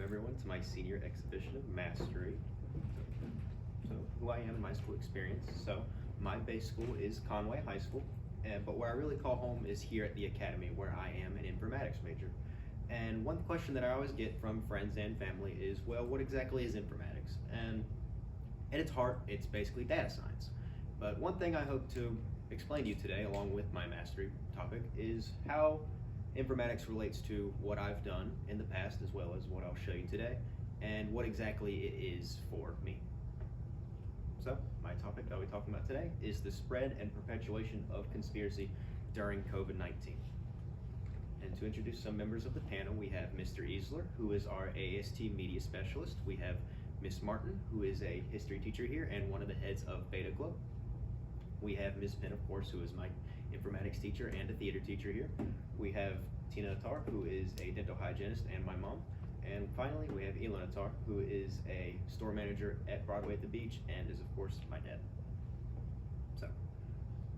everyone to my senior exhibition of mastery. So who I am and my school experience. So my base school is Conway High School, but where I really call home is here at the academy where I am an informatics major. And one question that I always get from friends and family is, well, what exactly is informatics? And at its heart, it's basically data science. But one thing I hope to explain to you today, along with my mastery topic, is how informatics relates to what I've done in the past as well as what I'll show you today, and what exactly it is for me. So, my topic that I'll be talking about today is the spread and perpetuation of conspiracy during COVID-19. And to introduce some members of the panel, we have Mr. Easler, who is our AST Media Specialist. We have Ms. Martin, who is a history teacher here and one of the heads of Beta Club. We have Ms. Penn, of course, who is my informatics teacher and a theater teacher here. We have Tina Attar, who is a dental hygienist and my mom. And finally, we have Elon Attar, who is a store manager at Broadway at the Beach and is, of course, my dad. So,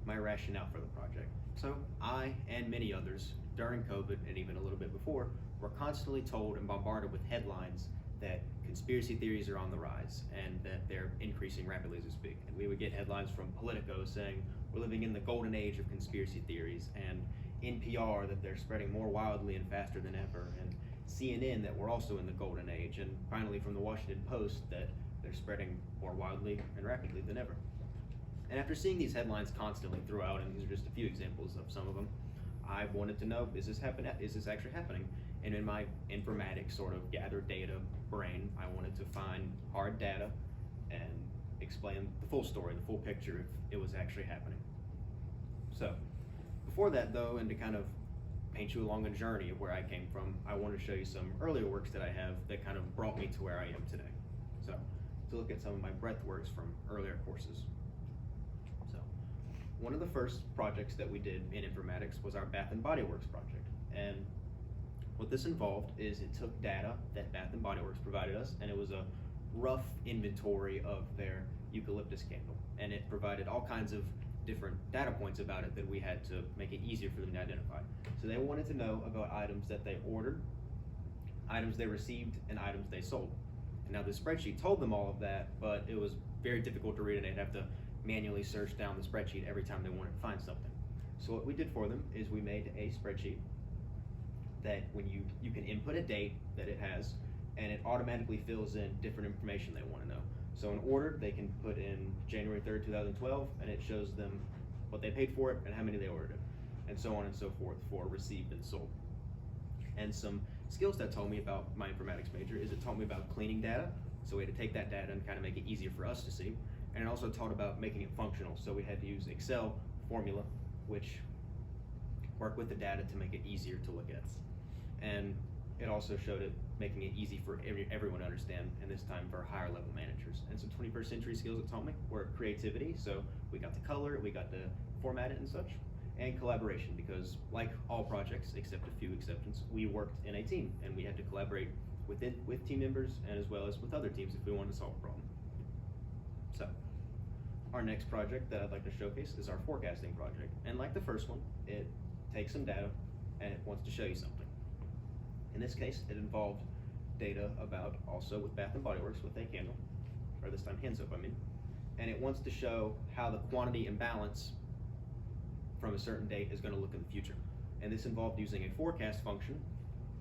my rationale for the project. So, I and many others during COVID and even a little bit before were constantly told and bombarded with headlines that conspiracy theories are on the rise and that they're increasing rapidly as we speak. And we would get headlines from Politico saying we're living in the golden age of conspiracy theories, and NPR that they're spreading more wildly and faster than ever, and CNN that we're also in the golden age, and finally from the Washington Post that they're spreading more wildly and rapidly than ever. And after seeing these headlines constantly throughout, and these are just a few examples of some of them, I wanted to know, is this actually happening? And in my informatics sort of gather data brain, I wanted to find hard data and explain the full story, the full picture if it was actually happening. So before that though, and to kind of paint you along a journey of where I came from, I want to show you some earlier works that I have that kind of brought me to where I am today. So to look at some of my breadth works from earlier courses. So one of the first projects that we did in informatics was our Bath and Body Works project. And what this involved is it took data that Bath and Body Works provided us, and it was a rough inventory of their eucalyptus candle. And it provided all kinds of different data points about it that we had to make it easier for them to identify. So they wanted to know about items that they ordered, items they received, and items they sold. And now the spreadsheet told them all of that, but it was very difficult to read, and they'd have to manually search down the spreadsheet every time they wanted to find something. So what we did for them is we made a spreadsheet that when you can input a date that it has, and it automatically fills in different information they want to know. So in order, they can put in January 3rd, 2012, and it shows them what they paid for it and how many they ordered it, and so on and so forth for received and sold. And some skills that told me about my informatics major is it taught me about cleaning data, so we had to take that data and kind of make it easier for us to see, and it also taught about making it functional, so we had to use Excel formula, which work with the data to make it easier to look at. And it also showed it making it easy for everyone to understand, and this time for higher level managers. And some 21st century skills it taught me were creativity, so we got to color it, we got to format it and such, and collaboration, because like all projects, except a few exceptions, we worked in a team, and we had to collaborate with team members and as well as with other teams if we wanted to solve a problem. So, our next project that I'd like to showcase is our forecasting project. And like the first one, it takes some data and it wants to show you something. In this case, it involved data about also with Bath and Body Works with a candle, or this time hand soap, I mean. And it wants to show how the quantity and balance from a certain date is going to look in the future. And this involved using a forecast function.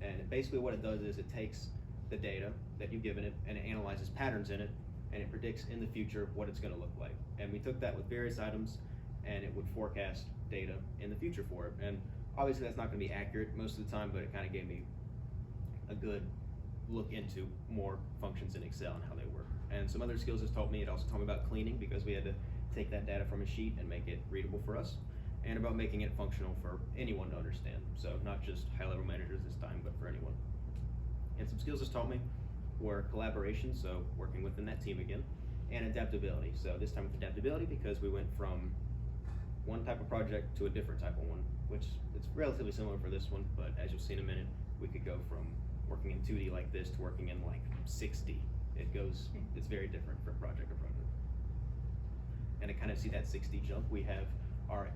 And basically what it does is it takes the data that you've given it and it analyzes patterns in it, and it predicts in the future what it's going to look like. And we took that with various items, and it would forecast data in the future for it. And obviously that's not going to be accurate most of the time, but it kind of gave me a good look into more functions in Excel and how they work. And some other skills it's taught me, it also taught me about cleaning, because we had to take that data from a sheet and make it readable for us, and about making it functional for anyone to understand. So not just high level managers this time, but for anyone. And some skills it's taught me were collaboration, so working within that team again, and adaptability. So this time with adaptability because we went from one type of project to a different type of one, which it's relatively similar for this one, but as you'll see in a minute, we could go from working in 2D like this to working in like 6D. It's very different from project to project. And to kind of see that 6D jump, we have our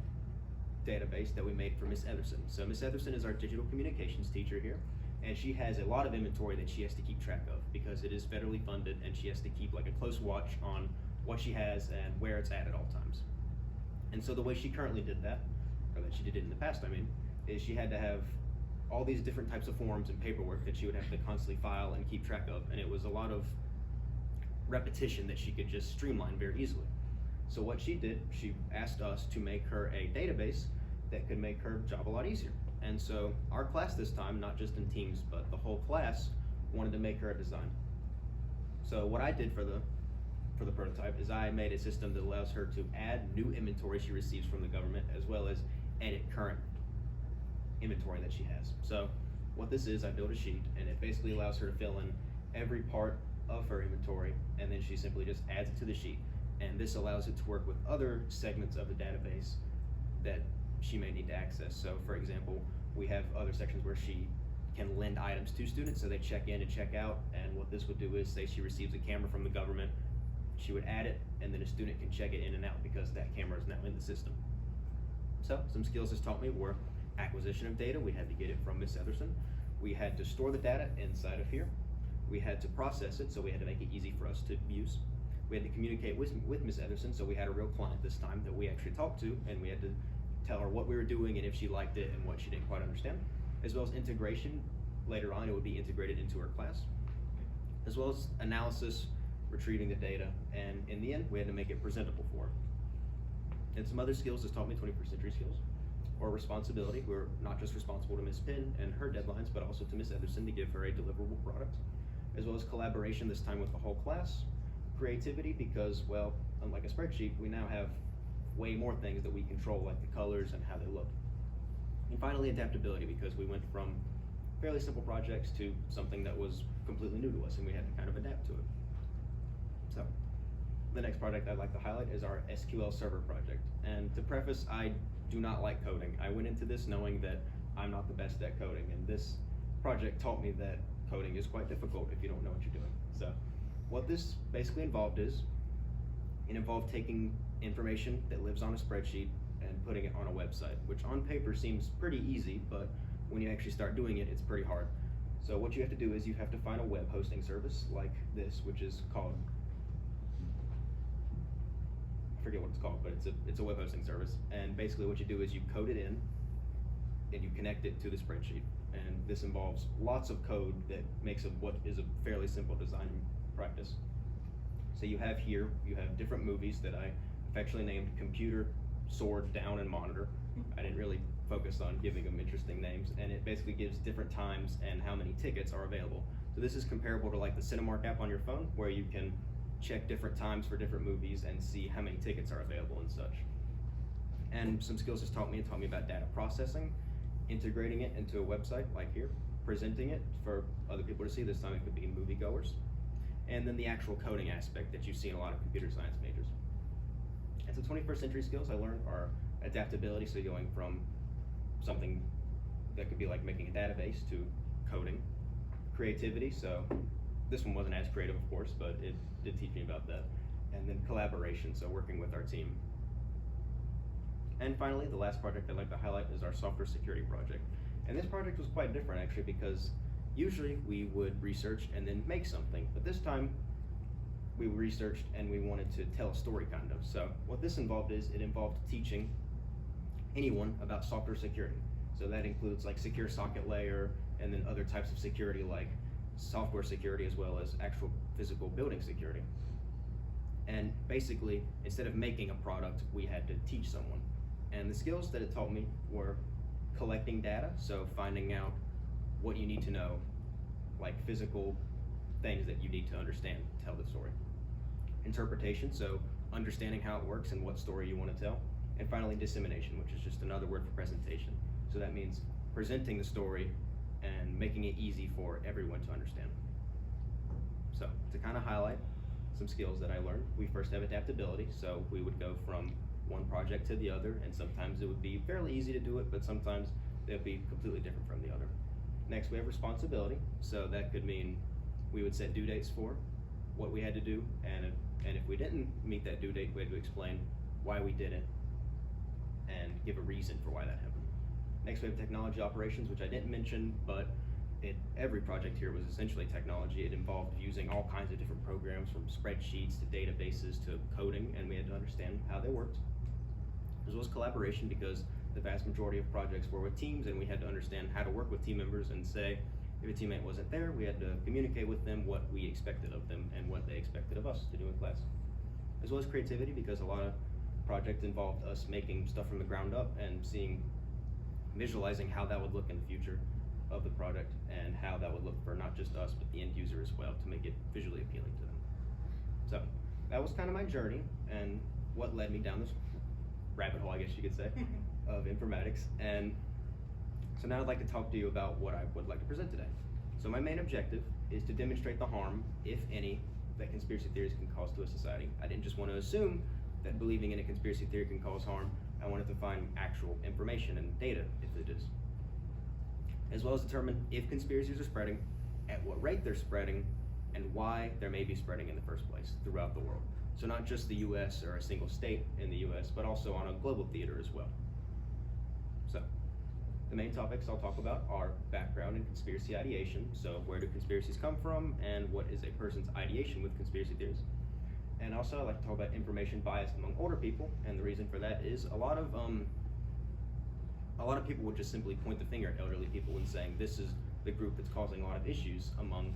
database that we made for Miss Etherson. So Miss Etherson is our digital communications teacher here, and she has a lot of inventory that she has to keep track of because it is federally funded, and she has to keep like a close watch on what she has and where it's at all times. And so the way she currently did that, or that she did it in the past, I mean, is she had to have all these different types of forms and paperwork that she would have to constantly file and keep track of, and it was a lot of repetition that she could just streamline very easily. So what she did, she asked us to make her a database that could make her job a lot easier. And so our class this time, not just in teams, but the whole class, wanted to make her a design. So what I did for the prototype is I made a system that allows her to add new inventory she receives from the government, as well as edit current inventory that she has. So what this is, I built a sheet, and it basically allows her to fill in every part of her inventory, and then she simply just adds it to the sheet. And this allows it to work with other segments of the database that she may need to access. So for example, we have other sections where she can lend items to students, so they check in and check out, and what this would do is, say she receives a camera from the government, she would add it, and then a student can check it in and out because that camera is now in the system. So some skills this taught me were acquisition of data. We had to get it from Miss Etherson. We had to store the data inside of here. We had to process it, so we had to make it easy for us to use. We had to communicate with Miss Etherson, so we had a real client this time that we actually talked to, and we had to tell her what we were doing and if she liked it and what she didn't quite understand, as well as integration. Later on, it would be integrated into her class, as well as analysis, retrieving the data, and in the end, we had to make it presentable for her. And some other skills this taught me, 21st century skills, or responsibility. We're not just responsible to Miss Pinn and her deadlines, but also to Miss Etherson to give her a deliverable product, as well as collaboration, this time with the whole class. Creativity, because, well, unlike a spreadsheet, we now have way more things that we control, like the colors and how they look. And finally, adaptability, because we went from fairly simple projects to something that was completely new to us, and we had to kind of adapt to it. So, the next project I'd like to highlight is our SQL Server project. And to preface, I do not like coding. I went into this knowing that I'm not the best at coding, and this project taught me that coding is quite difficult if you don't know what you're doing. So, what this basically involved is, it involved taking information that lives on a spreadsheet and putting it on a website, which on paper seems pretty easy, but when you actually start doing it, it's pretty hard. So what you have to do is you have to find a web hosting service like this, which is called, I forget what it's called, but it's a web hosting service. And basically what you do is you code it in and you connect it to the spreadsheet. And this involves lots of code that makes what is a fairly simple design practice. So you have here, you have different movies that I affectionately named Computer, Sword, Down, and Monitor. I didn't really focus on giving them interesting names, and it basically gives different times and how many tickets are available. So this is comparable to like the Cinemark app on your phone, where you can check different times for different movies and see how many tickets are available and such. And some skills this taught me about data processing, integrating it into a website like here, presenting it for other people to see. This time it could be moviegoers. And then the actual coding aspect that you see in a lot of computer science majors. And so 21st century skills I learned are adaptability, so going from something that could be like making a database to coding. Creativity, so this one wasn't as creative, of course, but it did teach me about that. And then collaboration, so working with our team. And finally, the last project I'd like to highlight is our software security project. And this project was quite different actually, because usually we would research and then make something, but this time we researched and we wanted to tell a story kind of. So what this involved is, it involved teaching anyone about software security. So that includes like secure socket layer and then other types of security like software security as well as actual physical building security. And basically, instead of making a product, we had to teach someone. And the skills that it taught me were collecting data, so finding out what you need to know, like physical things that you need to understand to tell the story. Interpretation, so understanding how it works and what story you want to tell. And finally, dissemination, which is just another word for presentation. So that means presenting the story and making it easy for everyone to understand. So to kind of highlight some skills that I learned, we first have adaptability. So we would go from one project to the other, and sometimes it would be fairly easy to do it, but sometimes it would be completely different from the other. Next, we have responsibility. So that could mean we would set due dates for what we had to do, and if we didn't meet that due date, we had to explain why we did it and give a reason for why that happened. Next, we have technology operations, which I didn't mention, but every project here was essentially technology. It involved using all kinds of different programs, from spreadsheets to databases to coding, and we had to understand how they worked. As well as collaboration, because the vast majority of projects were with teams, and we had to understand how to work with team members and say, if a teammate wasn't there, we had to communicate with them what we expected of them and what they expected of us to do in class. As well as creativity, because a lot of projects involved us making stuff from the ground up and visualizing how that would look in the future of the product and how that would look for not just us, but the end user as well, to make it visually appealing to them. So that was kind of my journey and what led me down this rabbit hole, I guess you could say, of informatics. And so now I'd like to talk to you about what I would like to present today. So my main objective is to demonstrate the harm, if any, that conspiracy theories can cause to a society. I didn't just want to assume that believing in a conspiracy theory can cause harm. I wanted to find actual information and data if it is. As well as determine if conspiracies are spreading, at what rate they're spreading, and why they may be spreading in the first place throughout the world. So not just the US or a single state in the US, but also on a global theater as well. So the main topics I'll talk about are background in conspiracy ideation. So where do conspiracies come from, and what is a person's ideation with conspiracy theories? And also I'd like to talk about information bias among older people, and the reason for that is a lot of people would just simply point the finger at elderly people and saying this is the group that's causing a lot of issues among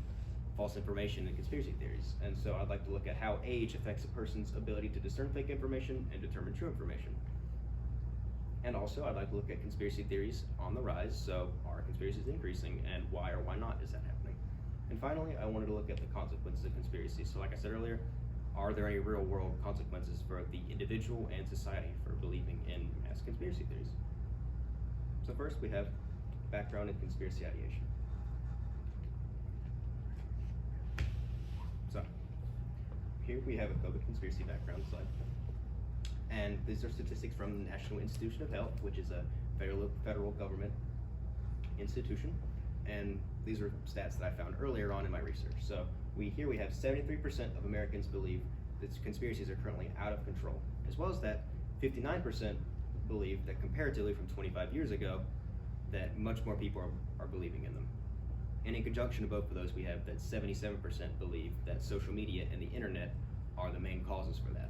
false information and conspiracy theories. And so I'd like to look at how age affects a person's ability to discern fake information and determine true information. And also I'd like to look at conspiracy theories on the rise. So are conspiracies increasing, and why or why not is that happening? And finally, I wanted to look at the consequences of conspiracy. So like I said earlier, are there any real world consequences for the individual and society for believing in mass conspiracy theories? So first we have background in conspiracy ideation. So here we have a COVID conspiracy background slide. And these are statistics from the National Institute of Health, which is a federal government institution. And these are stats that I found earlier on in my research. So here we have 73% of Americans believe that conspiracies are currently out of control, as well as that 59% believe that comparatively from 25 years ago, that much more people are believing in them. And in conjunction of both of those, we have that 77% believe that social media and the internet are the main causes for that.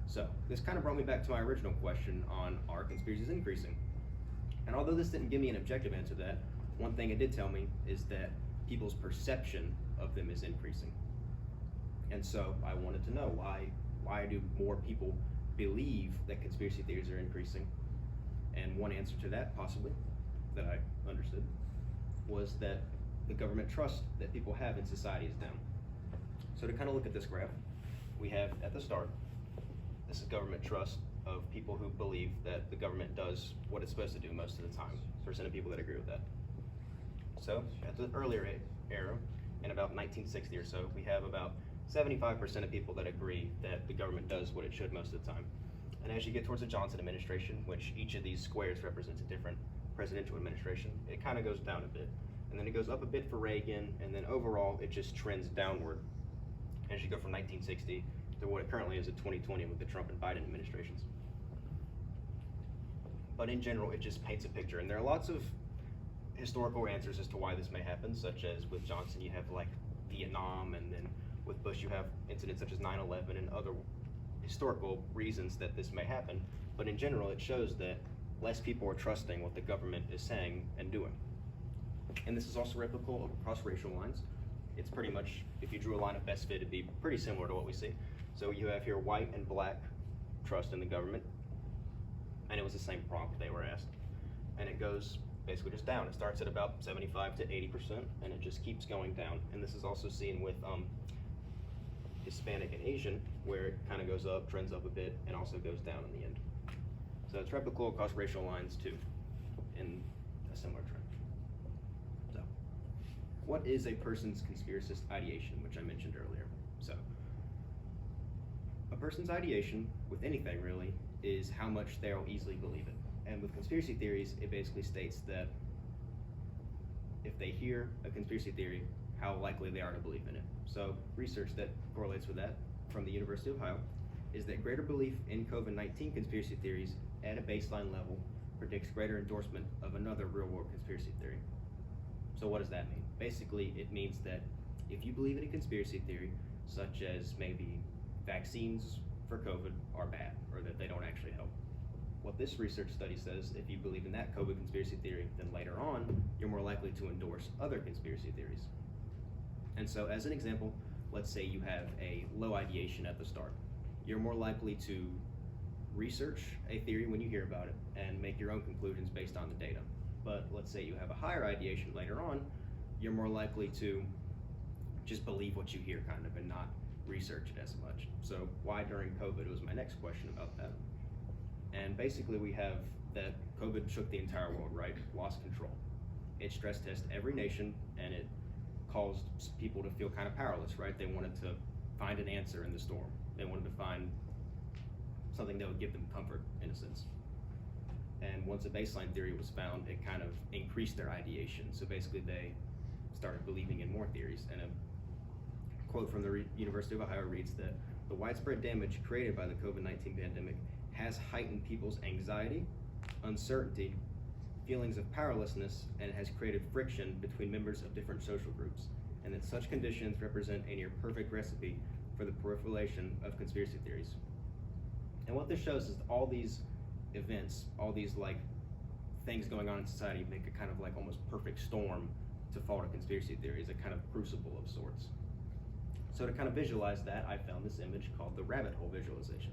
So this kind of brought me back to my original question on, are conspiracies increasing? And although this didn't give me an objective answer to that, one thing it did tell me is that people's perception of them is increasing. And so I wanted to know why do more people believe that conspiracy theories are increasing? And one answer to that, possibly, that I understood, was that the government trust that people have in society is down. So to kind of look at this graph, we have at the start, this is government trust of people who believe that the government does what it's supposed to do most of the time, percent of people that agree with that. So at the earlier era, in about 1960 or so, we have about 75% of people that agree that the government does what it should most of the time. And as you get towards the Johnson administration, which each of these squares represents a different presidential administration, it kind of goes down a bit. And then it goes up a bit for Reagan, and then overall it just trends downward as you go from 1960 to what it currently is at 2020 with the Trump and Biden administrations. But in general, it just paints a picture. And there are lots of historical answers as to why this may happen, such as with Johnson, you have like Vietnam, and then with Bush, you have incidents such as 9/11 and other historical reasons that this may happen. But in general, it shows that less people are trusting what the government is saying and doing. And this is also replicable across racial lines. It's pretty much, if you drew a line of best fit, it'd be pretty similar to what we see. So you have here white and black trust in the government, and it was the same prompt they were asked. And it goes basically just down. It starts at about 75 to 80%, and it just keeps going down. And this is also seen with Hispanic and Asian, where it kind of goes up, trends up a bit, and also goes down in the end. So it's replicable across racial lines too, in a similar trend. So, what is a person's conspiracist ideation, which I mentioned earlier? So, a person's ideation, with anything really, is how much they'll easily believe it. And with conspiracy theories, it basically states that if they hear a conspiracy theory, how likely they are to believe in it. So research that correlates with that from the University of Ohio is that greater belief in COVID-19 conspiracy theories at a baseline level predicts greater endorsement of another real-world conspiracy theory. So what does that mean? Basically, it means that if you believe in a conspiracy theory, such as maybe vaccines for COVID are bad or that they don't actually help, what this research study says, if you believe in that COVID conspiracy theory, then later on, you're more likely to endorse other conspiracy theories. And so as an example, let's say you have a low ideation at the start. You're more likely to research a theory when you hear about it and make your own conclusions based on the data. But let's say you have a higher ideation later on, you're more likely to just believe what you hear kind of and not research it as much. So why during COVID was my next question about that. And basically we have that COVID shook the entire world, right? Lost control. It stress tested every nation and it caused people to feel kind of powerless, right? They wanted to find an answer in the storm. They wanted to find something that would give them comfort, in a sense. And once a baseline theory was found, it kind of increased their ideation. So basically they started believing in more theories. And a quote from the University of Ohio reads that the widespread damage created by the COVID-19 pandemic has heightened people's anxiety, uncertainty, feelings of powerlessness, and has created friction between members of different social groups, and that such conditions represent a near perfect recipe for the proliferation of conspiracy theories. And what this shows is all these events, all these like things going on in society make a kind of like almost perfect storm to fall to conspiracy theories, a kind of crucible of sorts. So to kind of visualize that, I found this image called the rabbit hole visualization.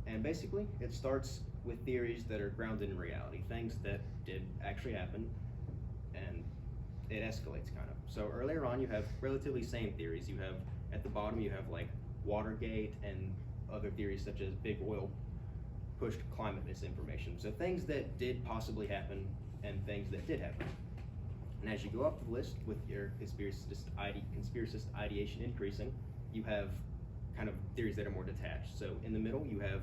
And basically, it starts with theories that are grounded in reality, things that did actually happen, and it escalates kind of. So earlier on, you have relatively sane theories. You have, at the bottom, you have like Watergate and other theories such as big oil pushed climate misinformation. So things that did possibly happen and things that did happen. And as you go up the list with your conspiracist ideation increasing, you have kind of theories that are more detached. So in the middle, you have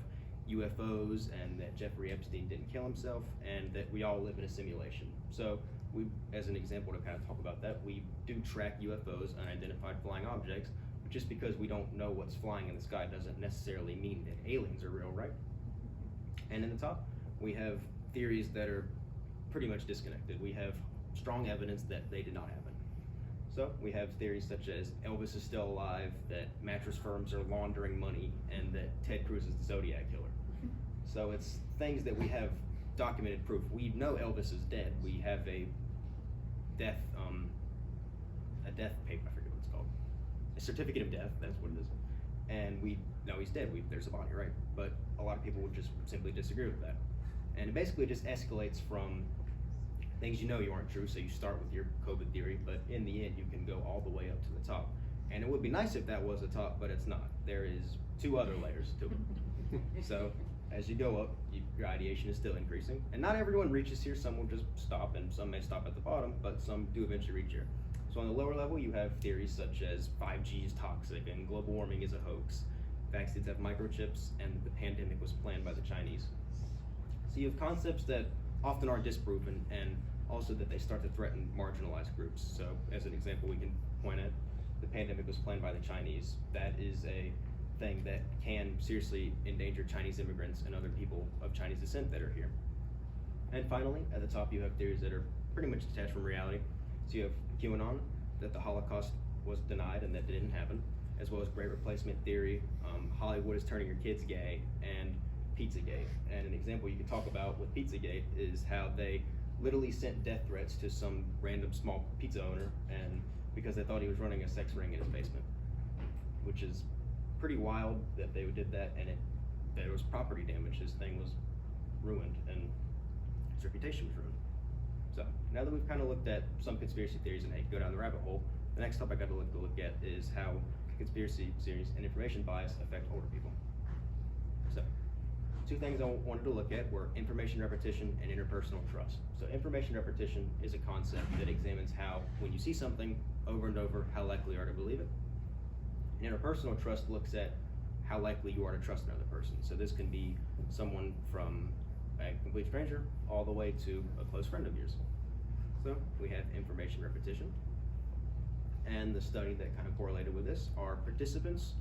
UFOs and that Jeffrey Epstein didn't kill himself and that we all live in a simulation. So we, as an example to kind of talk about that, we do track UFOs, unidentified flying objects, but just because we don't know what's flying in the sky doesn't necessarily mean that aliens are real, right? And in the top, we have theories that are pretty much disconnected. We have strong evidence that they did not happen. So we have theories such as Elvis is still alive, that mattress firms are laundering money, and that Ted Cruz is the Zodiac killer. So it's things that we have documented proof. We know Elvis is dead. We have a death paper, I forget what it's called. A certificate of death, that's what it is. And we know he's dead, there's a body, right? But a lot of people would just simply disagree with that. And it basically just escalates from things you know you aren't true, so you start with your COVID theory, but in the end you can go all the way up to the top. And it would be nice if that was the top, but it's not. There is 2 other layers to it. So as you go up, your ideation is still increasing. And not everyone reaches here. Some will just stop, and some may stop at the bottom, but some do eventually reach here. So on the lower level, you have theories such as 5G is toxic and global warming is a hoax. Vaccines have microchips, and the pandemic was planned by the Chinese. So you have concepts that often are disproven, and also that they start to threaten marginalized groups. So as an example, we can point at the pandemic was planned by the Chinese. That is a thing that can seriously endanger Chinese immigrants and other people of Chinese descent that are here. And finally, at the top, you have theories that are pretty much detached from reality. So you have QAnon, that the Holocaust was denied and that it didn't happen, as well as Great Replacement theory, Hollywood is turning your kids gay, and Pizzagate. And an example you can talk about with Pizzagate is how they literally sent death threats to some random small pizza owner, and because they thought he was running a sex ring in his basement, which is pretty wild that they did that, and there was property damage. His thing was ruined and his reputation was ruined. So now that we've kind of looked at some conspiracy theories and go down the rabbit hole, the next topic I'd like to look at is how conspiracy theories and information bias affect older people. So 2 things I wanted to look at were information repetition and interpersonal trust. So information repetition is a concept that examines how, when you see something over and over, how likely you are to believe it. And interpersonal trust looks at how likely you are to trust another person. So this can be someone from a complete stranger all the way to a close friend of yours. So we have information repetition. And the study that kind of correlated with this are participants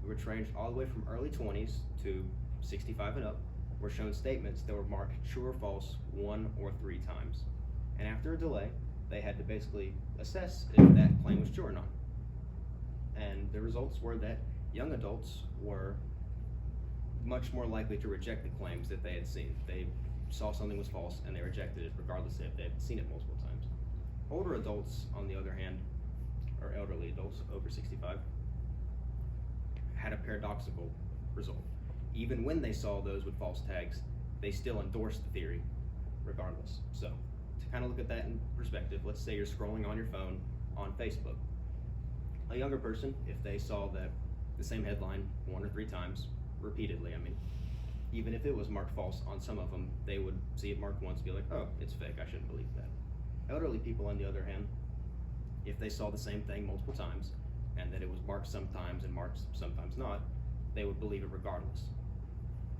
who were trained all the way from early 20s to 65 and up were shown statements that were marked true or false 1 or 3 times. And after a delay, they had to basically assess if that claim was true or not. And the results were that young adults were much more likely to reject the claims that they had seen. They saw something was false and they rejected it regardless if they had seen it multiple times. Older adults, on the other hand, or elderly adults over 65, had a paradoxical result. Even when they saw those with false tags, they still endorsed the theory regardless. So to kind of look at that in perspective, let's say you're scrolling on your phone on Facebook. A younger person, if they saw that the same headline 1 or 3 times repeatedly, even if it was marked false on some of them, they would see it marked once and be like, oh, it's fake, I shouldn't believe that. Elderly people, on the other hand, if they saw the same thing multiple times and that it was marked sometimes and marked sometimes not, they would believe it regardless.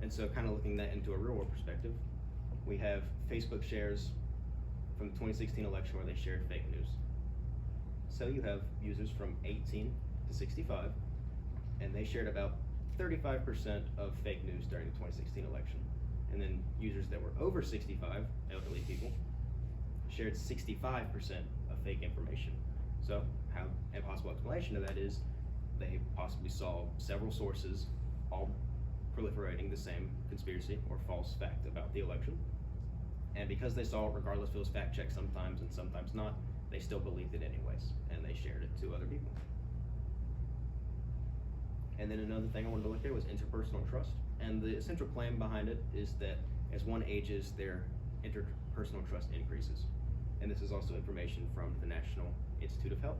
And so kind of looking that into a real world perspective, we have Facebook shares from the 2016 election where they shared fake news. So you have users from 18 to 65, and they shared about 35% of fake news during the 2016 election. And then users that were over 65, elderly people, shared 65% of fake information. So how a possible explanation of that is they possibly saw several sources all proliferating the same conspiracy or false fact about the election. And because they saw it, regardless if it was fact checked sometimes and sometimes not, they still believed it anyways, and they shared it to other people. And then another thing I wanted to look at was interpersonal trust. And the essential claim behind it is that as one ages, their interpersonal trust increases. And this is also information from the National Institute of Health.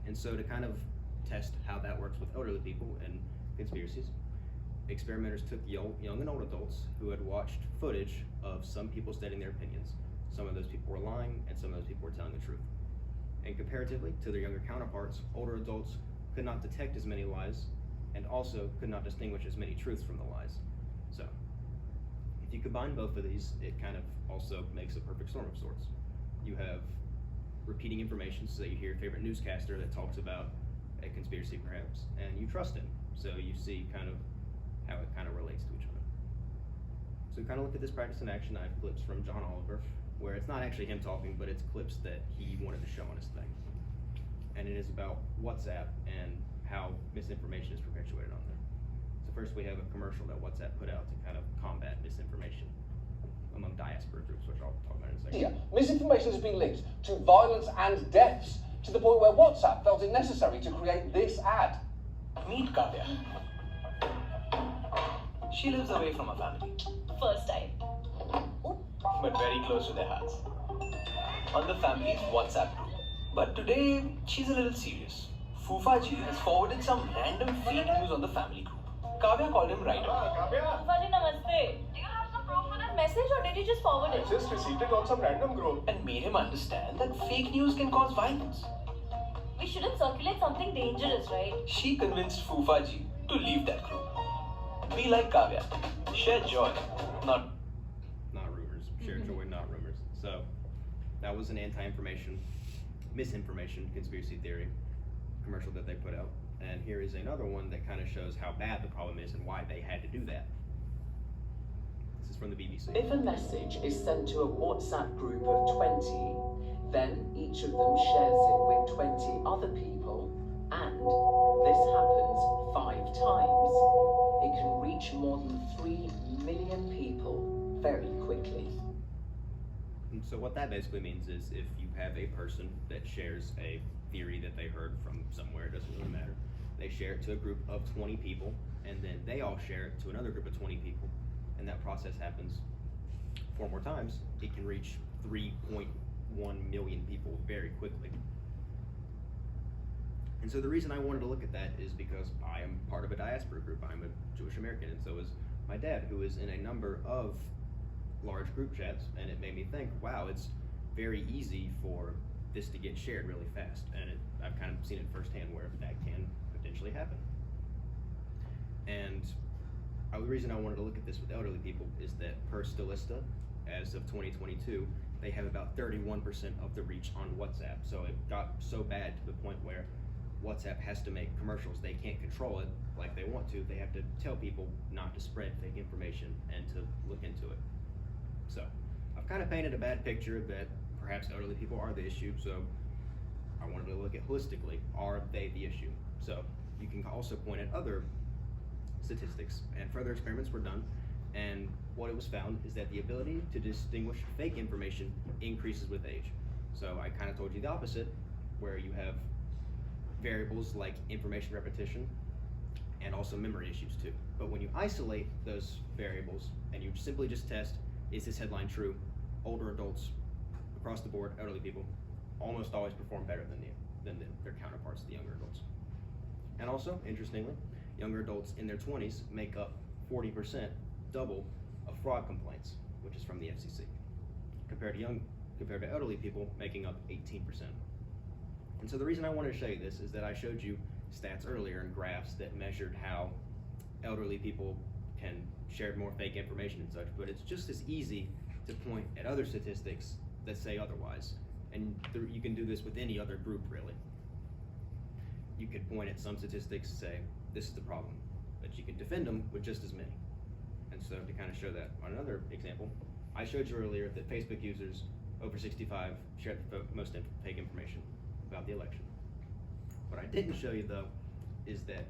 And so to kind of test how that works with elderly people and conspiracies, experimenters took young and old adults who had watched footage of some people stating their opinions. Some of those people were lying and some of those people were telling the truth. And comparatively to their younger counterparts, older adults could not detect as many lies and also could not distinguish as many truths from the lies. So if you combine both of these, it kind of also makes a perfect storm of sorts. You have repeating information, so you hear your favorite newscaster that talks about a conspiracy perhaps, and you trust him. So you see kind of how it kind of relates to each other. So kind of look at this practice in action. I have clips from John Oliver, where it's not actually him talking, but it's clips that he wanted to show on his thing. And it is about WhatsApp and how misinformation is perpetuated on there. So first we have a commercial that WhatsApp put out to kind of combat misinformation among diaspora groups, which I'll talk about in a second. Yeah, misinformation has been linked to violence and deaths, to the point where WhatsApp felt it necessary to create this ad. Meet Kavya. She lives away from her family. First time. But very close to their hearts. On the family's WhatsApp group. But today, she's a little serious. Fufaji has forwarded some random fake news on the family group. Kavya called him right away. Fufaji, namaste. Do you have some proof for that message or did you just forward it? I just received it on some random group. And made him understand that fake news can cause violence. We shouldn't circulate something dangerous, right? She convinced Fufaji to leave that group. Be like Kavya. Share joy, not rumors. Share joy, not rumors. So that was an misinformation conspiracy theory commercial that they put out. And here is another one that kind of shows how bad the problem is and why they had to do that. This is from the BBC. If a message is sent to a WhatsApp group of 20, then each of them shares it with 20 other people, and this happens 5 times. It can reach more than 3 million people very quickly. And so what that basically means is if you have a person that shares a theory that they heard from somewhere, it doesn't really matter, they share it to a group of 20 people, and then they all share it to another group of 20 people, and that process happens 4 more times, it can reach 3.1 million people very quickly. And so the reason I wanted to look at that is because I am part of a diaspora group. I'm a Jewish American, and so is my dad, who is in a number of large group chats, and it made me think, wow, it's very easy for this to get shared really fast, and I've kind of seen it firsthand where that can potentially happen. And the reason I wanted to look at this with elderly people is that per Statista, as of 2022, they have about 31% of the reach on WhatsApp. So it got so bad to the point where WhatsApp has to make commercials. They can't control it like they want to. They have to tell people not to spread fake information and to look into it. So I've kind of painted a bad picture that perhaps elderly people are the issue, so I wanted to look at holistically, are they the issue? So you can also point at other statistics, and further experiments were done, and what it was found is that the ability to distinguish fake information increases with age. So I kind of told you the opposite, where you have variables like information repetition and also memory issues too. But when you isolate those variables and you simply just test, is this headline true? Older adults across the board, elderly people, almost always perform better than their counterparts, the younger adults. And also, interestingly, younger adults in their 20s make up 40%, double, of fraud complaints, which is from the FCC, compared to elderly people making up 18%. And so the reason I wanted to show you this is that I showed you stats earlier and graphs that measured how elderly people can share more fake information and such, but it's just as easy to point at other statistics that say otherwise. And you can do this with any other group, really. You could point at some statistics and say, this is the problem, but you can defend them with just as many. And so to kind of show that, on another example, I showed you earlier that Facebook users over 65 share the most fake information about the election. What I didn't show you though, is that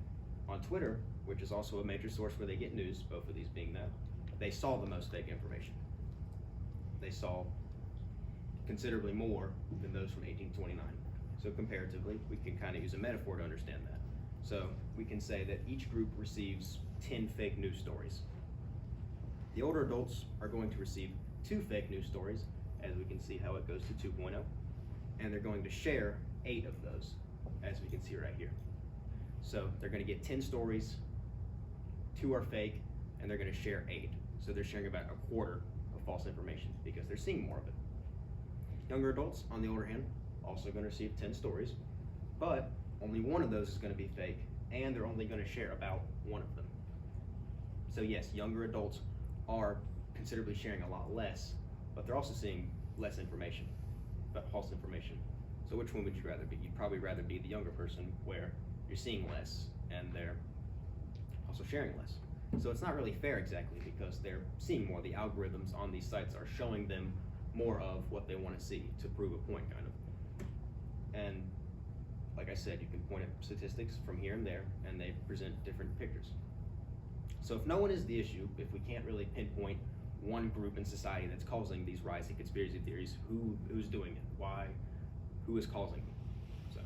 on Twitter, which is also a major source where they get news, both of these being that, they saw the most fake information. They saw considerably more than those from 1829. So comparatively, we can kind of use a metaphor to understand that. So we can say that each group receives 10 fake news stories. The older adults are going to receive 2 fake news stories, as we can see how it goes to 2.0, and they're going to share 8 of those, as we can see right here. So they're going to get 10 stories, 2 are fake, and they're going to share 8. So they're sharing about a quarter of false information because they're seeing more of it. Younger adults, on the other hand, also going to receive 10 stories, but only 1 of those is going to be fake, and they're only going to share about 1 of them. So yes, younger adults are considerably sharing a lot less, but they're also seeing less information, but false information. So which one would you rather be? You'd probably rather be the younger person where you're seeing less and they're also sharing less. So it's not really fair exactly because they're seeing more. The algorithms on these sites are showing them more of what they want to see to prove a point, kind of. And like I said, you can point at statistics from here and there, and they present different pictures. So if no one is the issue, if we can't really pinpoint one group in society that's causing these rising conspiracy theories, who's doing it? Why? Who is causing them? So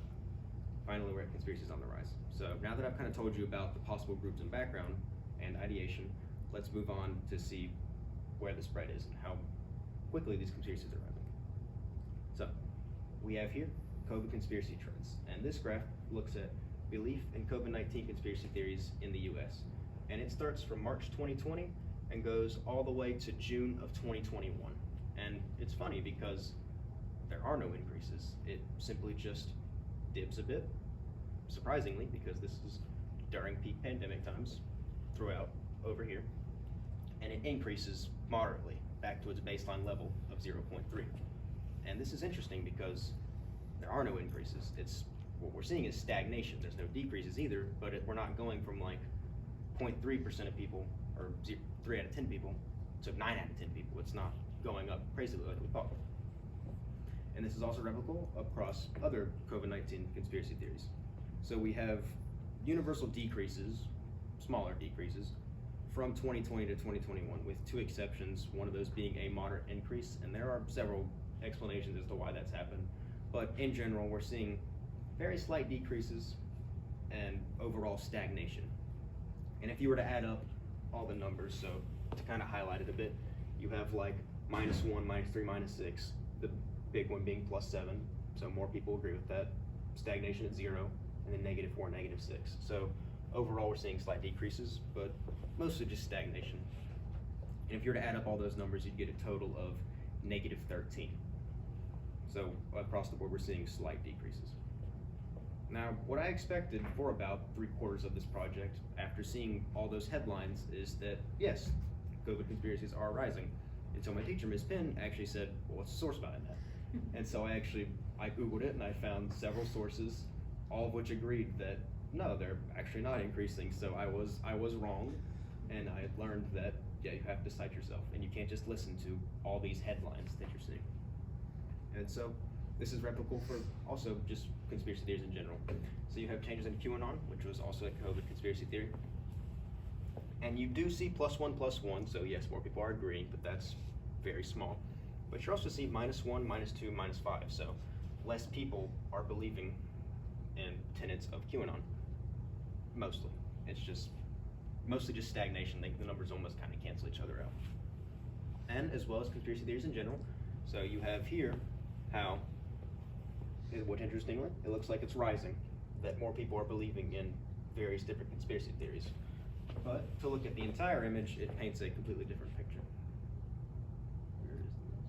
finally, we're at conspiracies on the rise. So now that I've kind of told you about the possible groups and background and ideation, let's move on to see where the spread is and how quickly these conspiracies are rising. So we have here COVID conspiracy trends, and this graph looks at belief in COVID-19 conspiracy theories in the US. And it starts from March 2020 and goes all the way to June of 2021. And it's funny because there are no increases. It simply just dips a bit, surprisingly, because this is during peak pandemic times throughout over here. And it increases moderately back to its baseline level of 0.3. And this is interesting because there are no increases. What we're seeing is stagnation. There's no decreases either, but we're not going from like 0.3% of people, or 3 out of 10 people, to 9 out of 10 people. It's not going up crazily like we thought. And this is also replicable across other COVID-19 conspiracy theories. So we have universal decreases, smaller decreases, from 2020 to 2021, with 2 exceptions, one of those being a moderate increase, and there are several explanations as to why that's happened. But in general, we're seeing very slight decreases and overall stagnation. And if you were to add up all the numbers, so to kind of highlight it a bit, you have like -1, -3, -6, the big one being +7, so more people agree with that, stagnation at 0, and then -4, -6. So overall we're seeing slight decreases, but mostly just stagnation. And if you were to add up all those numbers, you'd get a total of -13. So across the board we're seeing slight decreases. Now, what I expected for about 3/4 of this project, after seeing all those headlines, is that yes, COVID conspiracies are rising. Until my teacher, Ms. Penn, actually said, well, what's the source behind that? And so I Googled it and I found several sources, all of which agreed that no, they're actually not increasing. So I was wrong, and I learned that yeah, you have to cite yourself, and you can't just listen to all these headlines that you're seeing. And so this is replicable for also just conspiracy theories in general. So you have changes in QAnon, which was also a COVID conspiracy theory. And you do see +1, so yes, more people are agreeing, but that's very small. But you also see -1, -2, -5, so less people are believing in tenets of QAnon, mostly. It's just, mostly just stagnation. The numbers almost kind of cancel each other out. And as well as conspiracy theories in general. So you have here how, what interestingly, it looks like it's rising, that more people are believing in various different conspiracy theories. But to look at the entire image, it paints a completely different picture. Where is this?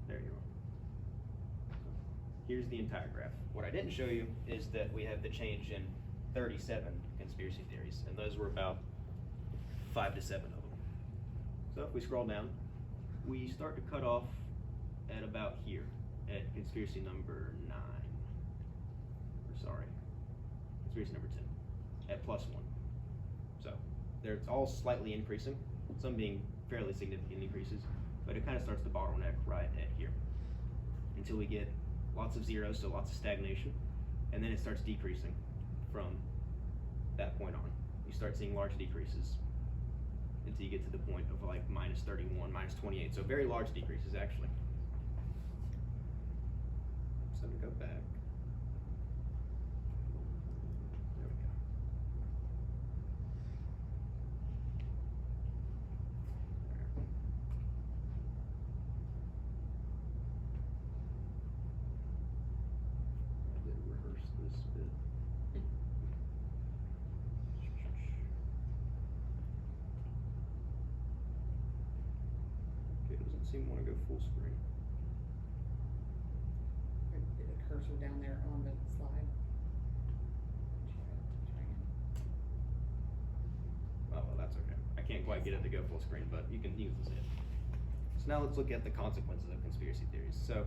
There you are. Here's the entire graph. What I didn't show you is that we have the change in 37 conspiracy theories, and those were about 5 to 7 of them. So if we scroll down, we start to cut off at about here, at conspiracy number 9. Or sorry, conspiracy number 10, at +1. So they're all slightly increasing, some being fairly significant increases, but it kind of starts to bottleneck right at here until we get lots of zeros, so lots of stagnation, and then it starts decreasing from that point on. You start seeing large decreases until you get to the point of like -31, -28, so very large decreases actually. So I'm gonna go back. There we go. I did rehearse this bit. Okay, it doesn't seem to want to go full screen. Did a cursor down there on the slide? Oh, well, that's okay. I can't quite get it to go full screen, but you can see it. So now let's look at the consequences of conspiracy theories. So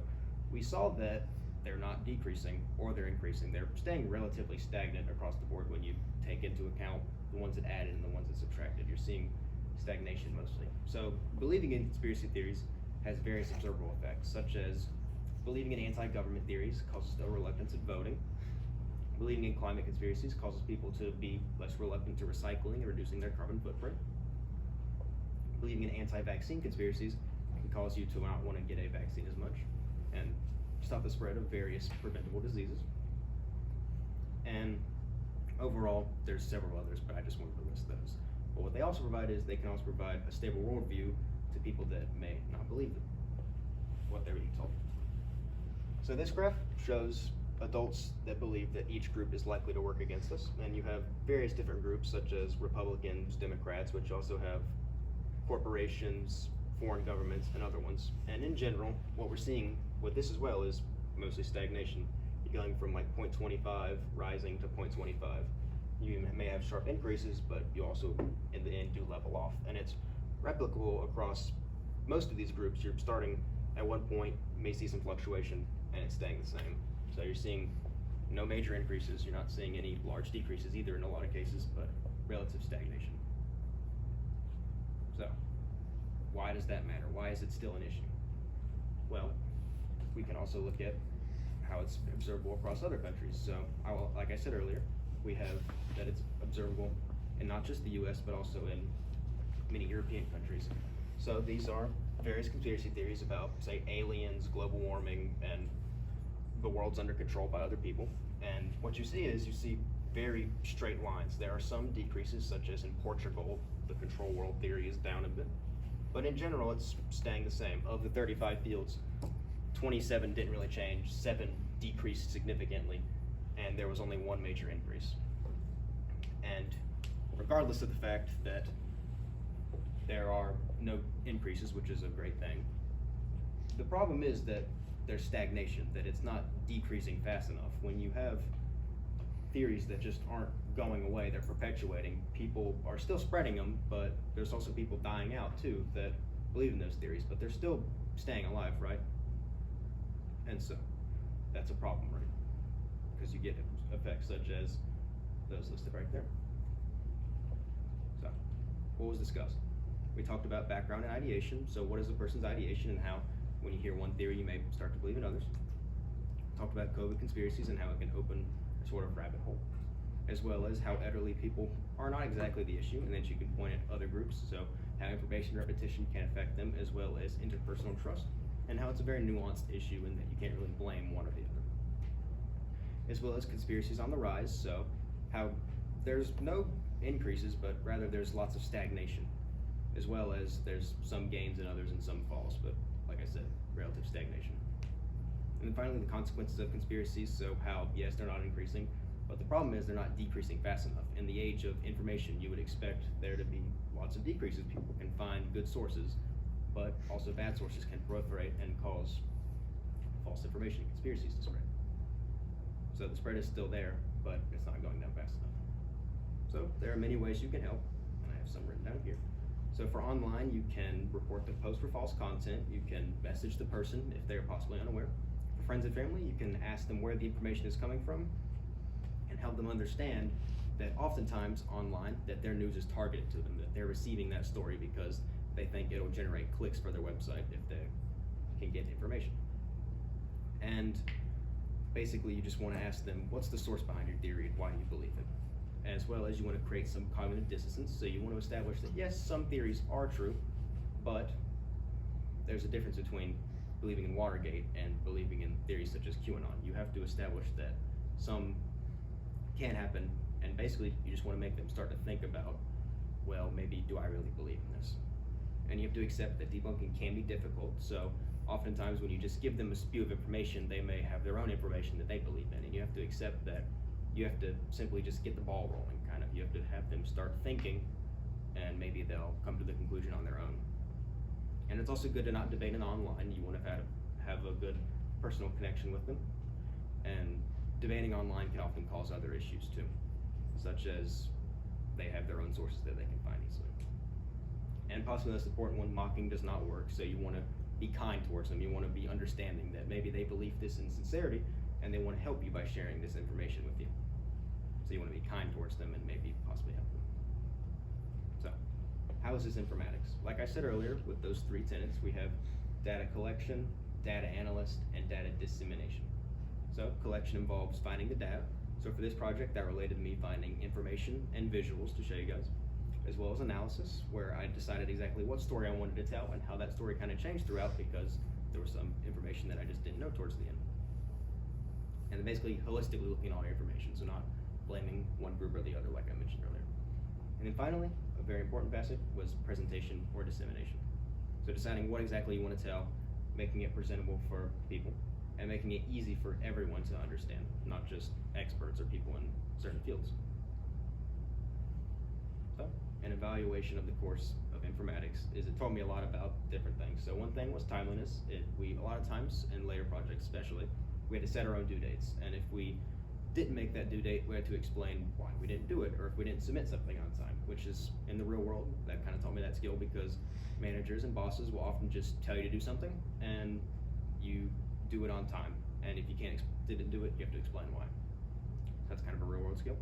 we saw that they're not decreasing or they're increasing. They're staying relatively stagnant across the board when you take into account the ones that added and the ones that subtracted. You're seeing stagnation mostly. So believing in conspiracy theories has various observable effects, such as believing in anti-government theories causes a reluctance in voting. Believing in climate conspiracies causes people to be less reluctant to recycling and reducing their carbon footprint. Believing in anti-vaccine conspiracies can cause you to not want to get a vaccine as much and stop the spread of various preventable diseases. And overall, there's several others, but I just wanted to list those. But what they also provide is they can also provide a stable worldview to people that may not believe them, what they're being told. So this graph shows adults that believe that each group is likely to work against us, and you have various different groups such as Republicans, Democrats, which also have corporations, foreign governments, and other ones. And in general, what we're seeing with this as well is mostly stagnation. You're going from like 0.25 rising to 0.25. You may have sharp increases, but you also, in the end, do level off. And it's replicable across most of these groups. You're starting at one point, you may see some fluctuation, and it's staying the same. So you're seeing no major increases. You're not seeing any large decreases either in a lot of cases, but relative stagnation. So why does that matter? Why is it still an issue? Well, we can also look at how it's observable across other countries. So like I said earlier, we have that it's observable in not just the US, but also in many European countries. So these are various conspiracy theories about, say, aliens, global warming, and the world's under control by other people. And what you see is you see very straight lines. There are some decreases, such as in Portugal, the control world theory is down a bit. But in general, it's staying the same. Of the 35 fields, 27 didn't really change, 7 decreased significantly, and there was only 1 major increase. And regardless of the fact that there are no increases, which is a great thing, the problem is that there's stagnation, that it's not decreasing fast enough. When you have theories that just aren't going away, they're perpetuating, people are still spreading them, but there's also people dying out too that believe in those theories, but they're still staying alive, right? And so that's a problem, right? Because you get effects such as those listed right there. So what was discussed? We talked about background and ideation. So what is a person's ideation and how when you hear one theory, you may start to believe in others. Talked about COVID conspiracies and how it can open a sort of rabbit hole, as well as how elderly people are not exactly the issue, and that you can point at other groups, so how information repetition can affect them, as well as interpersonal trust, and how it's a very nuanced issue and that you can't really blame one or the other. As well as conspiracies on the rise, so how there's no increases, but rather there's lots of stagnation, as well as there's some gains and others and some falls, but like I said, relative stagnation. And then finally, the consequences of conspiracies, so how, yes, they're not increasing, but the problem is they're not decreasing fast enough. In the age of information, you would expect there to be lots of decreases. People can find good sources, but also bad sources can proliferate and cause false information and conspiracies to spread. So the spread is still there, but it's not going down fast enough. So there are many ways you can help, and I have some written down here. So for online, you can report the post for false content. You can message the person if they're possibly unaware. For friends and family, you can ask them where the information is coming from and help them understand that oftentimes online that their news is targeted to them, that they're receiving that story because they think it'll generate clicks for their website if they can get information. And basically you just want to ask them, what's the source behind your theory and why do you believe it? As well as you want to create some cognitive dissonance, so you want to establish that yes, some theories are true, but there's a difference between believing in Watergate and believing in theories such as QAnon. You have to establish that some can happen, and basically you just want to make them start to think about, well, maybe do I really believe in this? And you have to accept that debunking can be difficult, so oftentimes when you just give them a spew of information, they may have their own information that they believe in, and you have to accept that you have to simply just get the ball rolling, kind of. You have to have them start thinking, and maybe they'll come to the conclusion on their own. And it's also good to not debate it online. You want to have a good personal connection with them. And debating online can often cause other issues too, such as they have their own sources that they can find easily. And possibly the most important one, mocking does not work, so you want to be kind towards them. You want to be understanding that maybe they believe this in sincerity, and they want to help you by sharing this information with you. So you want to be kind towards them and maybe possibly help them. So, how is this informatics? Like I said earlier, with those three tenets, we have data collection, data analyst, and data dissemination. So, collection involves finding the data. So for this project, that related to me finding information and visuals to show you guys, as well as analysis, where I decided exactly what story I wanted to tell and how that story kind of changed throughout because there was some information that I just didn't know towards the end. And then basically holistically looking at all your information, so not blaming one group or the other like I mentioned earlier. And then finally, a very important facet was presentation or dissemination. So deciding what exactly you want to tell, making it presentable for people, and making it easy for everyone to understand, not just experts or people in certain fields. So, an evaluation of the course of informatics is it taught me a lot about different things. So one thing was timeliness. A lot of times, in later projects especially, we had to set our own due dates, and if we didn't make that due date, we had to explain why we didn't do it, or if we didn't submit something on time, which is, in the real world, that kind of taught me that skill because managers and bosses will often just tell you to do something, and you do it on time, and if you didn't do it, you have to explain why. So that's kind of a real world skill.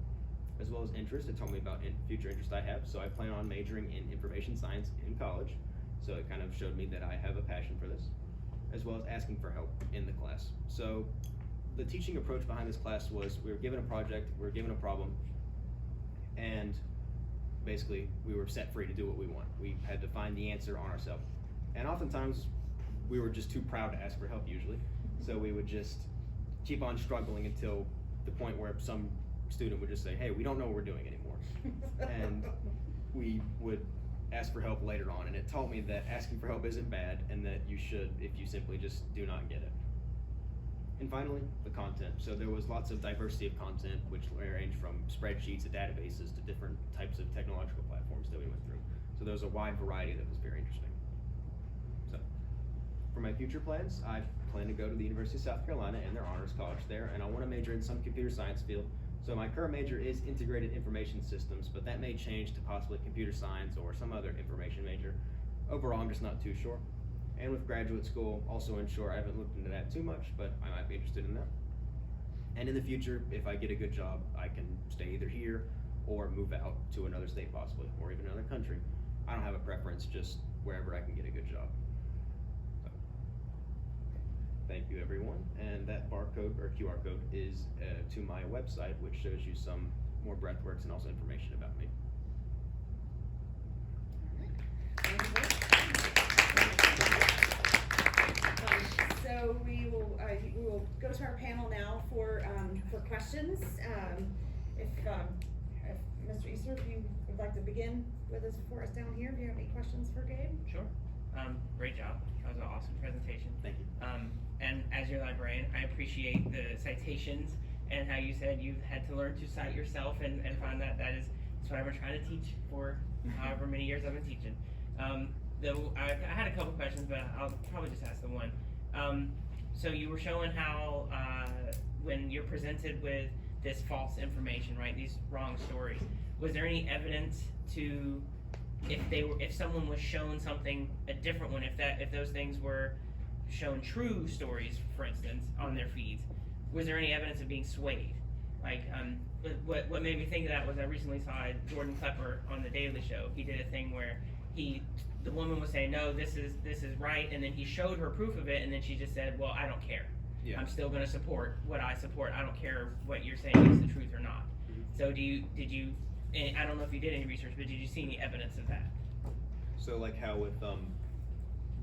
As well as interest, it told me about future interest I have, so I plan on majoring in information science in college, so it kind of showed me that I have a passion for this, as well as asking for help in the class. So the teaching approach behind this class was we were given a project, we were given a problem, and basically we were set free to do what we want. We had to find the answer on ourselves. And oftentimes we were just too proud to ask for help usually, so we would just keep on struggling until the point where some student would just say, hey, we don't know what we're doing anymore. And we would ask for help later on, and it taught me that asking for help isn't bad and that you should if you simply just do not get it. And finally, the content. So there was lots of diversity of content, which ranged from spreadsheets to databases to different types of technological platforms that we went through. So there was a wide variety that was very interesting. So for my future plans, I plan to go to the University of South Carolina and their honors college there, and I want to major in some computer science field. So my current major is integrated information systems, but that may change to possibly computer science or some other information major. Overall, I'm just not too sure. And with graduate school, also unsure. I haven't looked into that too much, but I might be interested in that. And in the future, if I get a good job, I can stay either here or move out to another state possibly, or even another country. I don't have a preference, just wherever I can get a good job. So, Thank you, everyone. And that barcode or QR code is to my website, which shows you some more breathworks and also information about me. So we will go to our panel now for questions. If Mr. Easter, if you would like to begin with us for us down here, do you have any questions for Gabe? Sure. Great job. That was an awesome presentation. Thank you. And as your librarian, I appreciate the citations and how you said you've had to learn to cite yourself and find that's what I've been trying to teach for however many years I've been teaching. Though I had a couple questions, but I'll probably just ask the one. So you were showing how when you're presented with this false information, right, these wrong stories, was there any evidence to if someone was shown something, a different one, if those things were shown true stories, for instance, on their feeds, was there any evidence of being swayed? Like, what made me think of that was I recently saw Jordan Klepper on The Daily Show. He did a thing where the woman was saying, no, this is right, and then he showed her proof of it, and then she just said, well, I don't care. Yeah. I'm still going to support what I support. I don't care what you're saying is the truth or not. Mm-hmm. So and I don't know if you did any research, but did you see any evidence of that? So like how with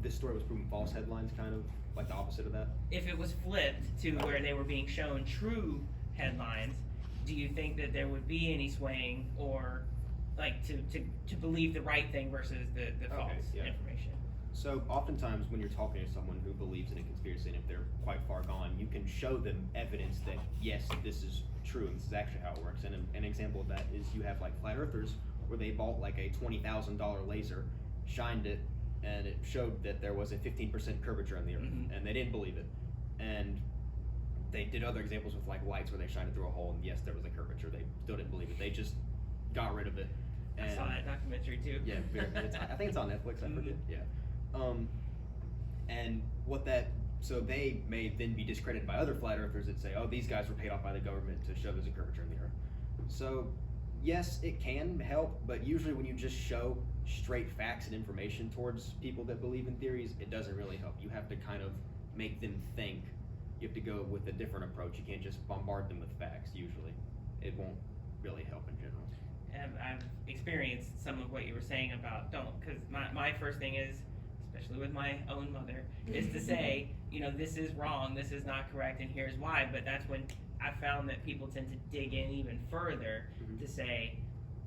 this story was proven false headlines, kind of like the opposite of that? If it was flipped to where they were being shown true headlines, do you think that there would be any swaying or like to believe the right thing versus the false information? So oftentimes when you're talking to someone who believes in a conspiracy and if they're quite far gone, you can show them evidence that yes, this is true and this is actually how it works. And an example of that is you have like flat earthers where they bought like a $20,000 laser, shined it, and it showed that there was a 15% curvature on the earth, and they didn't believe it. And they did other examples with like lights where they shined it through a hole and yes, there was a curvature. They still didn't believe it. They just got rid of it. And I saw that documentary too. Yeah, I think it's on Netflix, I forget. Yeah. And so they may then be discredited by other flat earthers that say, oh, these guys were paid off by the government to show there's a curvature in the earth. So yes, it can help, but usually when you just show straight facts and information towards people that believe in theories, it doesn't really help. You have to kind of make them think. You have to go with a different approach. You can't just bombard them with facts, usually. It won't really help in general. I've experienced some of what you were saying about because my first thing is, especially with my own mother, is to say, this is wrong, this is not correct, and here's why. But that's when I found that people tend to dig in even further to say,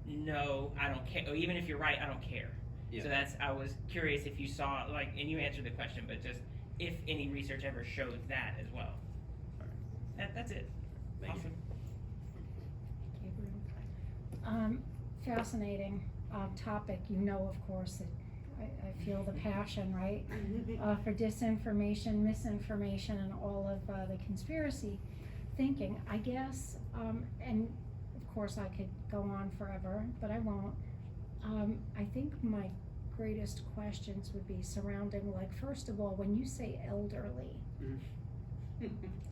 no, I don't care. Or even if you're right, I don't care. Yeah. So I was curious if you saw, and you answered the question, but just if any research ever showed that as well. All right. That's it. Thank awesome. Fascinating topic. Of course, that I feel the passion, right, for disinformation, misinformation, and all of the conspiracy thinking. I guess, and of course I could go on forever, but I won't. I think my greatest questions would be surrounding, first of all, when you say elderly.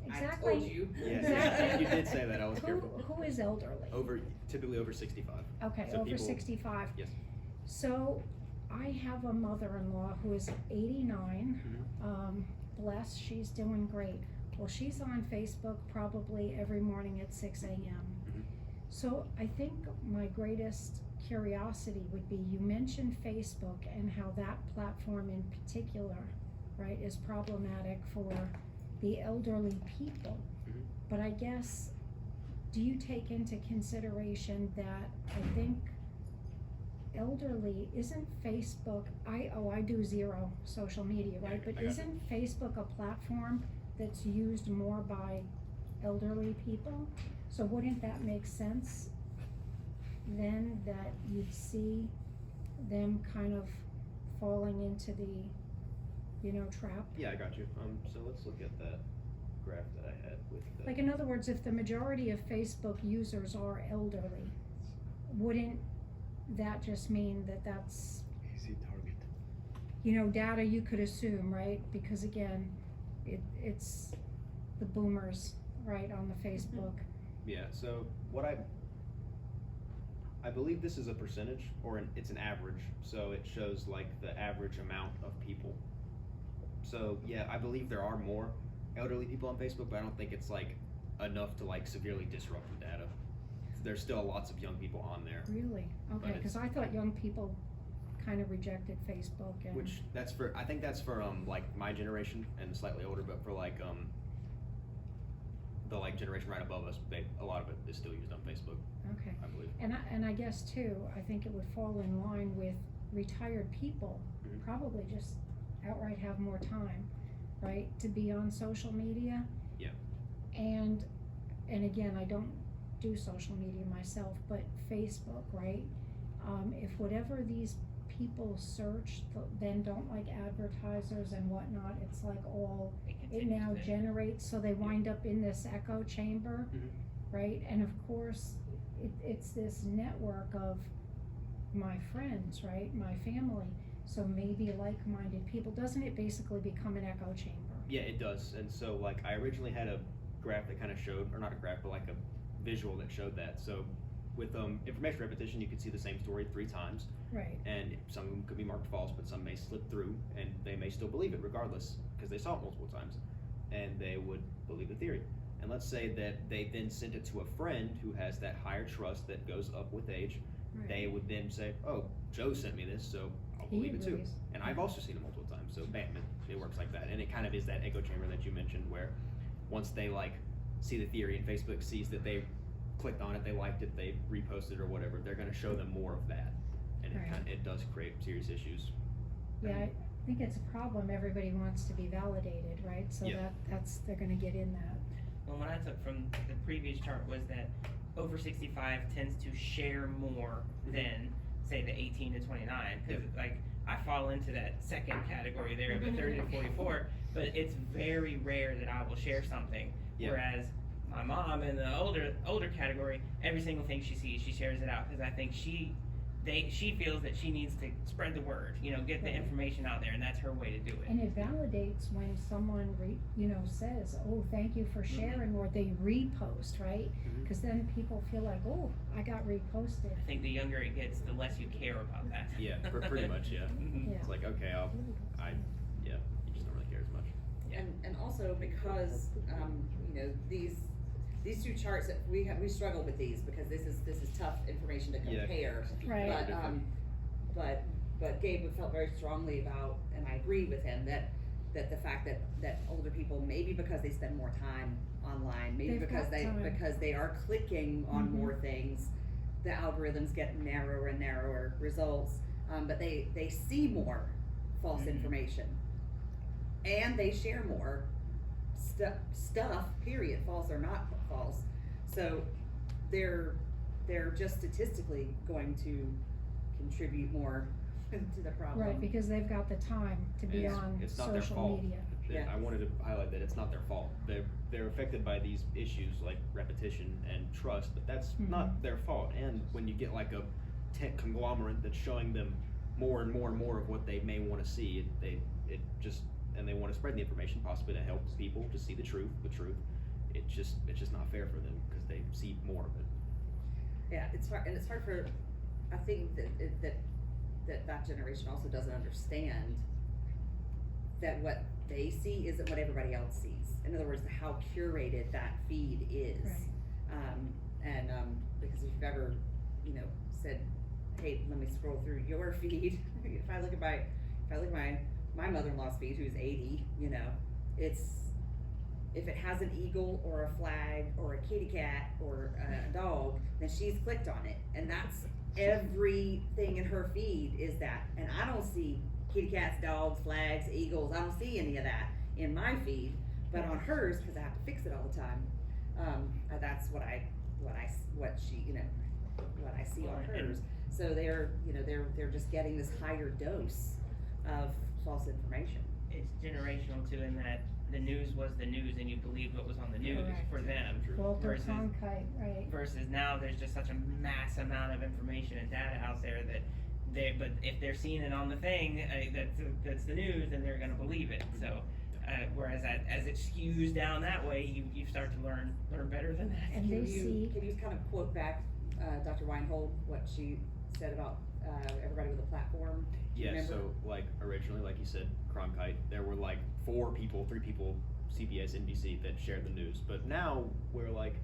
Exactly. I told you. Yes, Exactly. you did say that. I was careful. Who is elderly? Typically over 65. Okay, So over people- 65. Yes. So I have a mother-in-law who is 89. Bless, she's doing great. Well, she's on Facebook probably every morning at 6 a.m. So I think my greatest curiosity would be, you mentioned Facebook and how that platform in particular, right, is problematic for the elderly people. But I guess, do you take into consideration that I think elderly, isn't Facebook, I do zero social media, right? But isn't Facebook a platform that's used more by elderly people? So wouldn't that make sense then, that you'd see them kind of falling into the, trap? Yeah, I got you. So let's look at that graph that I had with the... In other words, if the majority of Facebook users are elderly, wouldn't that just mean that that's easy target? Data you could assume, right? Because again, it's the boomers, right, on the Facebook. Yeah, so what I believe this is a percentage, or it's an average, so it shows the average amount of people. So yeah, I believe there are more, elderly people on Facebook, but I don't think it's like enough to like severely disrupt the data. There's still lots of young people on there, Really? Okay, But because I thought young people kind of rejected Facebook and. which I think that's for like my generation and slightly older, but for like the like generation right above us, a lot of it is still used on Facebook, Okay. I believe. And I guess too, I think it would fall in line with retired people, Mhm. probably just outright have more time, right, to be on social media. Yeah. And again, I don't do social media myself, but Facebook, right? If whatever these people search, then don't like advertisers and whatnot, it's like all, it now generates, so they wind up in this echo chamber, Mhm. right? And of course, it's this network of my friends, right, my family, so maybe like-minded people, doesn't it basically become an echo chamber? Yeah, it does. And so like I originally had a graph that kind of showed, or not a graph, but like a visual that showed that. So with information repetition, you could see the same story 3 times, Right, and some of them could be marked false, but some may slip through, and they may still believe it regardless, because they saw it multiple times, and they would believe the theory. And let's say that they then sent it to a friend who has that higher trust that goes up with age. right. They would then say, "Oh, Joe sent me this, so I'll believe it too." agrees. And I've also seen it multiple times, so bam, it works like that. And it kind of is that echo chamber that you mentioned, where once they like see the theory and Facebook sees that they clicked on it, they liked it, they reposted or whatever, they're going to show them more of that, and Right. it does create serious issues. Yeah, I think it's a problem, everybody wants to be validated, right, so Yeah. that's, they're gonna get in that. Well, what I took from the previous chart was that over 65 tends to share more than, say, the 18 to 29. Because, like, I fall into that second category there, the 30 to 44, but it's very rare that I will share something. Yeah. Whereas my mom in the older category, every single thing she sees, she shares it out because I think she feels that she needs to spread the word, get the Right. information out there, and that's her way to do it. And it validates when someone says, oh, thank you for sharing, or they repost, right? Mhm. Cause then people feel like, oh, I got reposted. I think the younger it gets, the less you care about that. Yeah, pretty much, yeah. Mhm. Yeah. It's like, okay, you just don't really care as much. Yeah. And also because, these 2 charts that we struggle with these because this is tough information to Yeah. compare. Right. But Gabe felt very strongly about, and I agree with him, that the fact that older people, maybe because they spend more time online, maybe They've because got time. because they are clicking on Mhm. more things, the algorithms get narrower and narrower results, but they see more false Mhm. information, and they share more stuff, period, false or not false. So they're just statistically going to contribute more to the problem. Right, because they've got the time to be And on it's not their social fault. media. Yeah. I wanted to highlight that it's not their fault. They're affected by these issues like repetition and trust, but that's not their fault. And when you get like a tech conglomerate that's showing them more and more and more of what they may want to see, and they want to spread the information possibly to help people to see the truth. It's just not fair for them because they see more of it. Yeah, it's hard for, I think that generation also doesn't understand that what they see isn't what everybody else sees. In other words, how curated that feed is. Right. Because if you've ever, said, hey, let me scroll through your feed, if I look at my mother-in-law's feed, who's 80, if it has an eagle or a flag or a kitty cat or a dog, then she's clicked on it, and that's everything in her feed is that. And I don't see kitty cats, dogs, flags, eagles. I don't see any of that in my feed, but on hers, because I have to fix it all the time. That's what I see on hers. So they're just getting this higher dose of false information. It's generational too, in that the news was the news and you believed what was on the news Correct. for them. Walter Versus- Cronkite, right. Versus now there's just such a mass amount of information and data out there that but if they're seeing it on the thing, that's the news, then they're gonna believe it. So, whereas as it skews down that way, you start to learn better than that. And they see, Can you kind of quote back Dr. Weinhold, what she said about everybody with a platform? Do you Yeah, remember? so like originally, like you said, Cronkite, there were like 3 people CBS, NBC that share the news. But now we're like,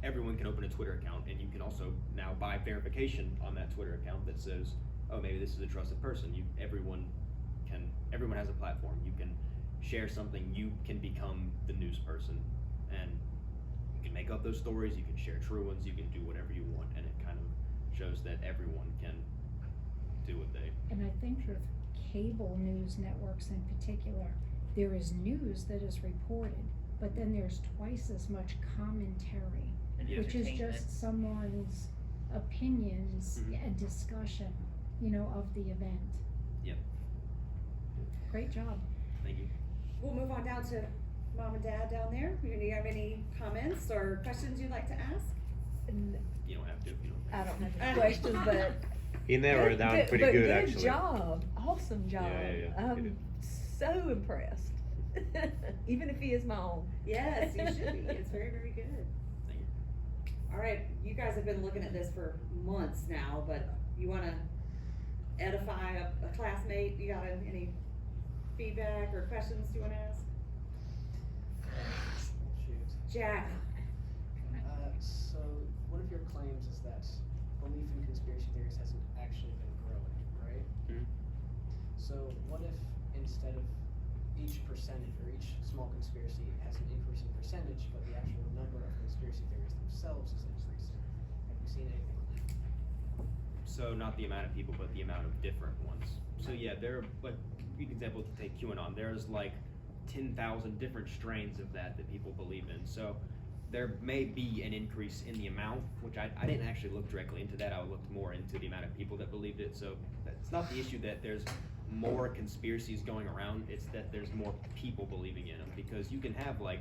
everyone can open a Twitter account, and you can also now buy verification on that Twitter account that says, oh, maybe this is a trusted person. Everyone has a platform. You can share something, you can become the news person, and you can make up those stories, you can share true ones, you can do whatever you want, and it kind of shows that everyone can do what they. And I think with cable news networks in particular, there is news that is reported, but then there's twice as much commentary, And the which is entertainment. just someone's opinions and discussion, of the event. Yep. Great job. Thank you. We'll move on down to mom and dad down there. Do you have any comments or questions you'd like to ask? You don't have to if you don't. I don't have any questions, but He narrowed it down pretty but good, good actually. job, awesome job. Yeah. He I'm did. so impressed. Even if he is my own. Yes, you should be. It's very, very good. Thank you. All right, you guys have been looking at this for months now, but you want to edify a classmate? You got any feedback or questions you want to ask? Shoot. Jack. So one of your claims is that belief in conspiracy theories hasn't actually been growing, right? Mhm. So what if instead of each percentage or each small conspiracy has an increasing percentage, but the actual number of conspiracy theories themselves is increasing? Have you seen anything on that? So not the amount of people, but the amount of different ones. So yeah, there are, like, good example to take QAnon. There's like 10,000 different strains of that people believe in. So there may be an increase in the amount, which I didn't actually look directly into that. I looked more into the amount of people that believed it. So it's not the issue that there's more conspiracies going around. It's that there's more people believing in them, because you can have like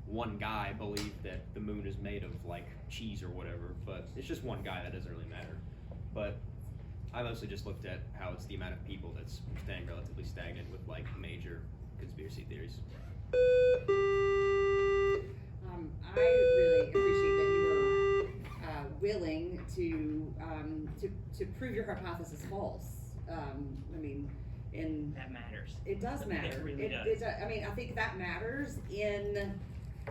one guy believe that the moon is made of like cheese or whatever, but it's just one guy. That doesn't really matter. But I mostly just looked at how it's the amount of people that's staying relatively stagnant with like major conspiracy theories. I really appreciate that you were willing to prove your hypothesis false. I mean, That matters. it does matter. It really does. I mean, I think that matters in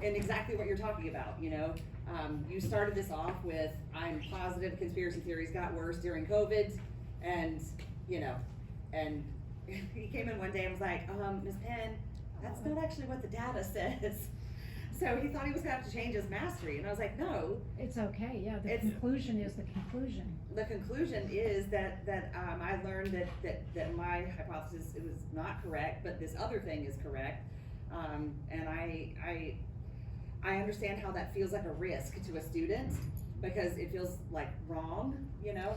exactly what you're talking about. You started this off with, I'm positive conspiracy theories got worse during COVID, and and he came in one day and was like, Ms. Penn, that's not actually what the data says. So he thought he was gonna have to change his mastery, and I was like, no. It's okay, yeah, the It's- conclusion is the conclusion. The conclusion is that I learned that my hypothesis, it was not correct, but this other thing is correct. And I understand how that feels like a risk to a student, because it feels like wrong,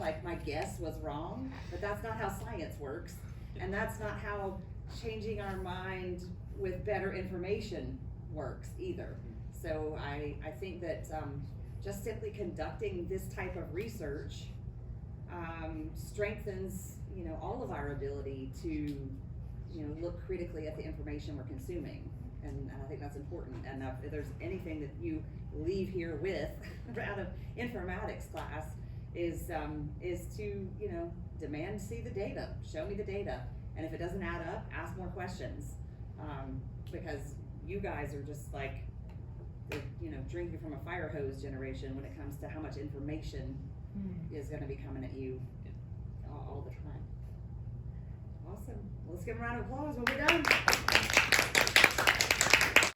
like my guess was wrong, but that's not how science works. And that's not how changing our mind with better information works either. So I think that just simply conducting this type of research strengthens all of our ability to look critically at the information we're consuming, and I think that's important. And if there's anything that you leave here with out of informatics class is to demand to see the data, show me the data, and if it doesn't add up, ask more questions, because you guys are just like the drinking from a fire hose generation when it comes to how much information is going to be coming at you all the time. Awesome. Well, let's give a round of applause when we're done.